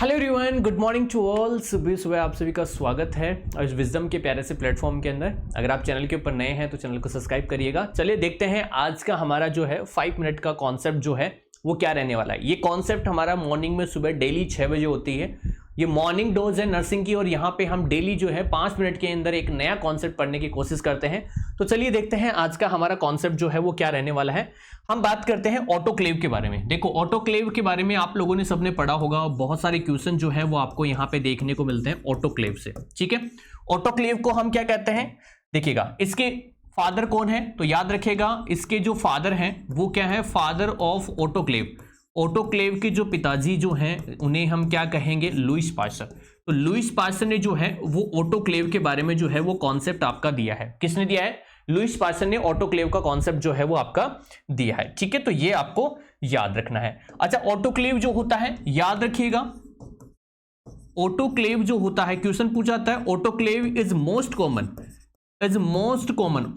Hello everyone, good morning to all. सुबह सुबह आप सभी का स्वागत है इस विजडम के प्यारे से प्लेटफॉर्म के अंदर। अगर आप चैनल के ऊपर नए हैं तो चैनल को सब्सक्राइब करिएगा। चलिए देखते हैं आज का हमारा जो है 5 मिनट का कॉन्सेप्ट जो है वो क्या रहने वाला है। ये कॉन्सेप्ट हमारा मॉर्निंग में सुबह डेली 6 बजे होती है। ये मॉर्निंग डोज है नर्सिंग की और यहाँ पे हम डेली जो है 5 मिनट के अंदर एक नया कॉन्सेप्ट पढ़ने की कोशिश करते हैं। तो चलिए देखते हैं आज का हमारा कॉन्सेप्ट जो है वो क्या रहने वाला है। हम बात करते हैं ऑटोक्लेव के बारे में। देखो ऑटोक्लेव के बारे में आप लोगों ने सबने पढ़ा होगा, बहुत सारे क्वेश्चन जो है वो आपको यहाँ पे देखने को मिलते हैं ऑटोक्लेव से। ठीक है, ऑटोक्लेव को हम क्या कहते हैं, देखिएगा इसके फादर कौन है तो याद रखिएगा इसके जो फादर हैं वो क्या है, फादर ऑफ ऑटोक्लेव। ऑटोक्लेव के जो पिताजी जो हैं उन्हें हम क्या कहेंगे, लुईस पास्चर। तो लुईस पास्चर ने जो है वो ऑटोक्लेव के बारे में जो है वो कॉन्सेप्ट आपका दिया है। किसने दिया है? लुईस पास्चर ने ऑटोक्लेव का कॉन्सेप्ट जो है वो आपका दिया है। ठीक है, तो ये आपको याद रखना है। अच्छा, ऑटोक्लेव जो होता है याद रखिएगा, ऑटोक्लेव जो होता है क्वेश्चन पूछा जाता है autoclave is most common.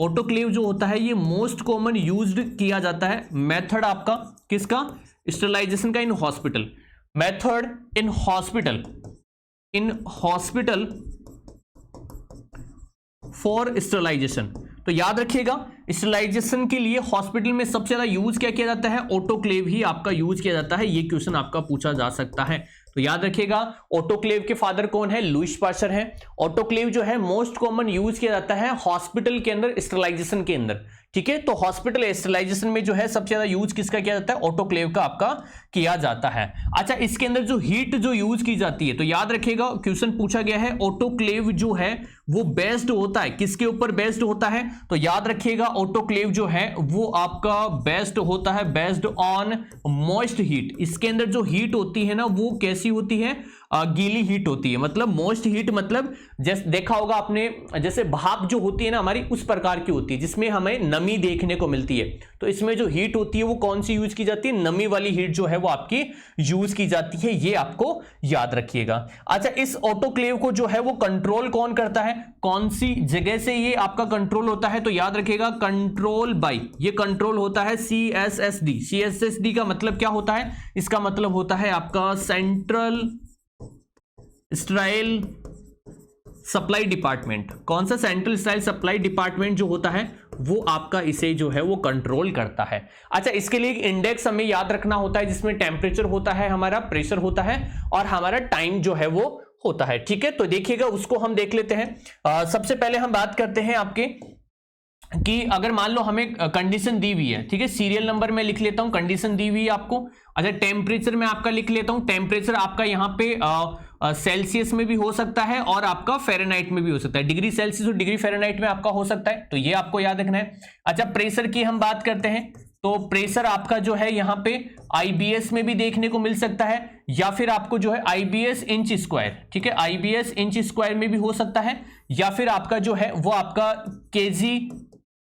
Autoclave जो होता है ये मोस्ट कॉमन यूज्ड किया जाता है। मेथड आपका किसका, स्टरलाइजेशन का in hospital. Method in hospital for sterilisation. तो याद रखिएगा स्टरलाइजेशन के लिए हॉस्पिटल में सबसे ज्यादा यूज क्या किया जाता है, ऑटोक्लेव ही आपका यूज किया जाता है। ये क्वेश्चन आपका पूछा जा सकता है। तो याद रखिएगा ऑटोक्लेव के फादर कौन है, लुईस पास्चर है। ऑटोक्लेव जो है मोस्ट कॉमन यूज किया जाता है हॉस्पिटल के अंदर, स्टरलाइजेशन के अंदर। ठीक है, तो हॉस्पिटल स्टरलाइजेशन में जो है सबसे ज्यादा यूज किसका किया जाता है, ऑटोक्लेव का आपका किया जाता है। अच्छा, इसके अंदर जो हीट जो यूज की जाती है तो याद रखिएगा क्वेश्चन पूछा गया है ऑटोक्लेव जो है वो बेस्ड होता है किसके ऊपर बेस्ड होता है, तो याद रखिएगा ऑटोक्लेव जो है वो आपका बेस्ड होता है बेस्ड ऑन मॉइस्ट हीट। इसके अंदर जो हीट होती है ना वो कैसी होती है, गीली हीट होती है। मतलब मोस्ट हीट मतलब जैसे देखा होगा आपने, जैसे भाप जो होती है ना हमारी उस प्रकार की होती है जिसमें हमें नमी देखने को मिलती है। तो इसमें जो हीट होती है वो कौन सी यूज की जाती है, नमी वाली हीट जो है वो आपकी यूज की जाती है। ये आपको याद रखिएगा। अच्छा, इस ऑटोक्लेव को जो है वो कंट्रोल कौन करता है, कौन सी जगह से ये आपका कंट्रोल होता है, तो याद रखिएगा कंट्रोल बाय, ये कंट्रोल होता है CSSD। CSSD का मतलब क्या होता है, इसका मतलब होता है आपका सेंट्रल स्टाइल सप्लाई डिपार्टमेंट। कौन सा, सेंट्रल स्टाइल सप्लाई डिपार्टमेंट जो होता है वो आपका इसे जो है वो कंट्रोल करता है। अच्छा, इसके लिए एक इंडेक्स हमें याद रखना होता है जिसमें टेम्परेचर होता है, हमारा प्रेशर होता है और हमारा टाइम जो है वो होता है। ठीक है, तो देखिएगा उसको हम देख लेते हैं। सबसे पहले हम बात करते हैं आपके कि अगर मान लो हमें कंडीशन दी हुई है, ठीक है, सीरियल नंबर में लिख लेता हूं, कंडीशन दी हुई है आपको। अच्छा, टेम्परेचर में आपका लिख लेता हूं, टेम्परेचर आपका यहां पे सेल्सियस में भी हो सकता है और आपका फ़ारेनहाइट में भी हो सकता है, डिग्री सेल्सियस और डिग्री फ़ारेनहाइट में आपका हो सकता है। तो ये आपको याद रखना है। अच्छा, प्रेशर की हम बात करते हैं तो प्रेशर आपका जो है यहाँ पे IBS में भी देखने को मिल सकता है या फिर आपको जो है IBS इंच स्क्वायर, ठीक है, IBS इंच स्क्वायर में भी हो सकता है या फिर आपका जो है वो आपका kg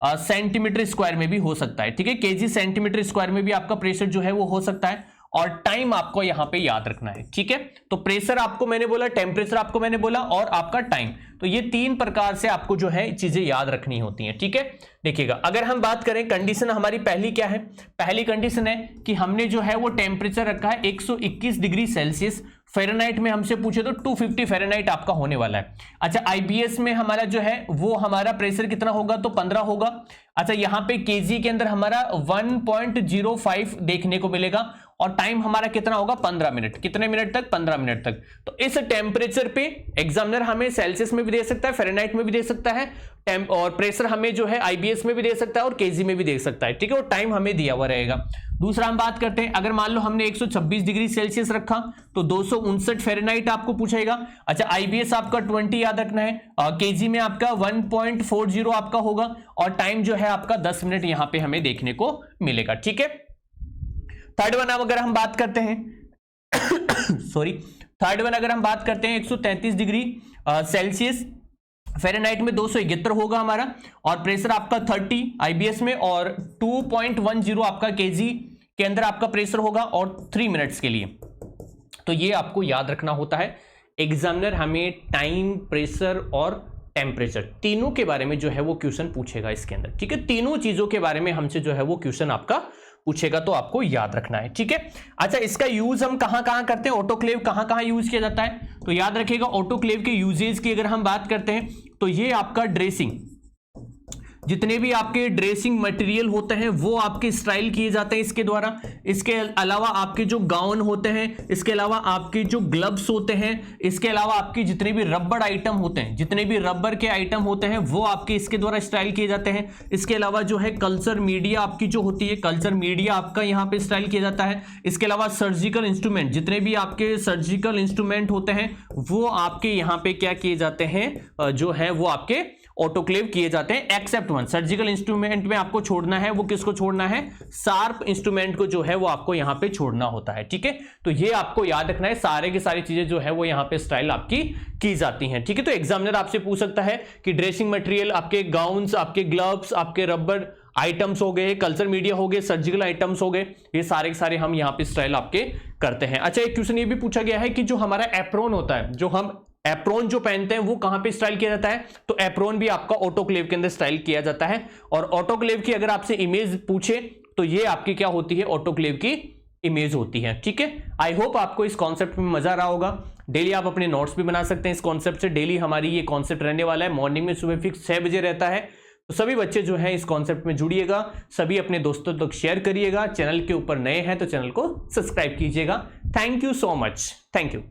सेंटीमीटर स्क्वायर में भी हो सकता है। ठीक है, kg सेंटीमीटर स्क्वायर में भी आपका प्रेशर जो है वो हो सकता है और टाइम आपको यहां पे याद रखना है। ठीक है, तो प्रेशर आपको मैंने बोला, टेम्परेचर आपको मैंने बोला और आपका टाइम, तो ये 3 प्रकार से आपको जो है चीजें याद रखनी होती हैं। ठीक है, देखिएगा अगर हम बात करें कंडीशन हमारी पहली क्या है, पहली कंडीशन है कि हमने जो है वो टेम्परेचर रखा है 121 डिग्री सेल्सियस। फ़ारेनहाइट में हमसे पूछे तो 250 फ़ारेनहाइट आपका होने वाला है। अच्छा, IBS में हमारा जो है वो हमारा प्रेशर कितना होगा, तो 15 होगा। अच्छा, यहाँ पे kg के अंदर हमारा 1.05 देखने को मिलेगा और टाइम हमारा कितना होगा, 15 मिनट। कितने मिनट तक, 15 मिनट तक। तो इस टेम्परेचर पे एग्जामिनर हमें सेल्सियस में भी दे सकता है, फ़ारेनहाइट में भी दे सकता है, और प्रेशर हमें जो है IBS में भी दे सकता है और kg में भी दे सकता है। ठीक है, और टाइम हमें दिया हुआ रहेगा। दूसरा हम बात करते हैं, अगर मान लो हमने 126 डिग्री सेल्सियस रखा तो 259 फ़ारेनहाइट आपको पूछेगा। अच्छा, IBS आपका 20 याद रखना है, kg में आपका 1.40 आपका होगा और टाइम जो है आपका 10 मिनट यहां पे हमें देखने को मिलेगा। ठीक है, थर्ड वन अगर हम बात करते हैं थर्ड वन अगर हम बात करते हैं 133 डिग्री सेल्सियस, फ़ारेनहाइट में 271 होगा हमारा और प्रेशर आपका 30 IBS में और 2.10 आपका kg के अंदर आपका प्रेशर होगा और 3 मिनट्स के लिए। तो ये आपको याद रखना होता है। एग्जामिनर हमें टाइम, प्रेशर और टेम्परेचर तीनों के बारे में जो है वो क्वेश्चन पूछेगा इसके अंदर। ठीक है, तीनों चीजों के बारे में हमसे जो है वो क्वेश्चन आपका पूछेगा तो आपको याद रखना है, ठीक है। अच्छा, इसका यूज हम कहां कहां करते हैं, ऑटोक्लेव कहां कहां यूज किया जाता है, तो याद रखिएगा ऑटोक्लेव के यूजेज की अगर हम बात करते हैं तो ये आपका ड्रेसिंग, जितने भी आपके ड्रेसिंग मटेरियल होते हैं वो आपके स्टाइल किए जाते हैं इसके द्वारा। इसके अलावा आपके जो गाउन होते हैं, इसके अलावा आपके जो ग्लव्स होते हैं, इसके अलावा आपके जितने भी रबर आइटम होते हैं, जितने भी रबर के आइटम होते हैं वो आपके इसके द्वारा स्टाइल किए जाते हैं। इसके अलावा जो है कल्चर मीडिया आपकी जो होती है, कल्चर मीडिया आपका यहाँ पे स्टाइल किया जाता है। इसके अलावा सर्जिकल इंस्ट्रूमेंट, जितने भी आपके सर्जिकल इंस्ट्रूमेंट होते हैं वो आपके यहाँ पे क्या किए जाते हैं, जो है वो आपके ऑटोक्लेव किए जाते हैं, एक्सेप्ट वन। सर्जिकल इंस्ट्रूमेंट में आपको छोड़ना है, वो किसको छोड़ना है, शार्प इंस्ट्रूमेंट को जो है वो आपको यहां पे छोड़ना होता है, ठीक है। तो ये आपको याद रखना है, सारे की सारी चीजें जो है वो यहां पे स्टाइल आपकी की जाती हैं, ठीक है। तो एग्जामिनर आपसे पूछ सकता है कि ड्रेसिंग मटेरियल, आपके गाउन्स, आपके ग्लव्स, आपके रबर आइटम्स हो गए, कल्चर मीडिया हो गए, सर्जिकल आइटम्स हो गए, ये सारे के सारे हम यहाँ पे स्टाइल आपके करते हैं। अच्छा, एक क्वेश्चन ये भी पूछा गया है कि जो हमारा एप्रोन होता है, जो हम एप्रोन जो पहनते हैं वो कहां पे स्टाइल किया जाता है, तो एप्रोन भी आपका ऑटोक्लेव के अंदर स्टाइल किया जाता है। और ऑटोक्लेव की अगर आपसे इमेज पूछे तो ये आपकी क्या होती है, ऑटोक्लेव की इमेज होती है, ठीक है। आई होप आपको इस कॉन्सेप्ट में मजा आ रहा होगा। डेली आप अपने नोट्स भी बना सकते हैं इस कॉन्सेप्ट से। डेली हमारी ये कॉन्सेप्ट रहने वाला है, मॉर्निंग में सुबह फिक्स 6 बजे रहता है। तो सभी बच्चे जो हैं इस कॉन्सेप्ट में जुड़िएगा, सभी अपने दोस्तों तक शेयर करिएगा। चैनल के ऊपर नए हैं तो चैनल को सब्सक्राइब कीजिएगा। Thank you so much, thank you.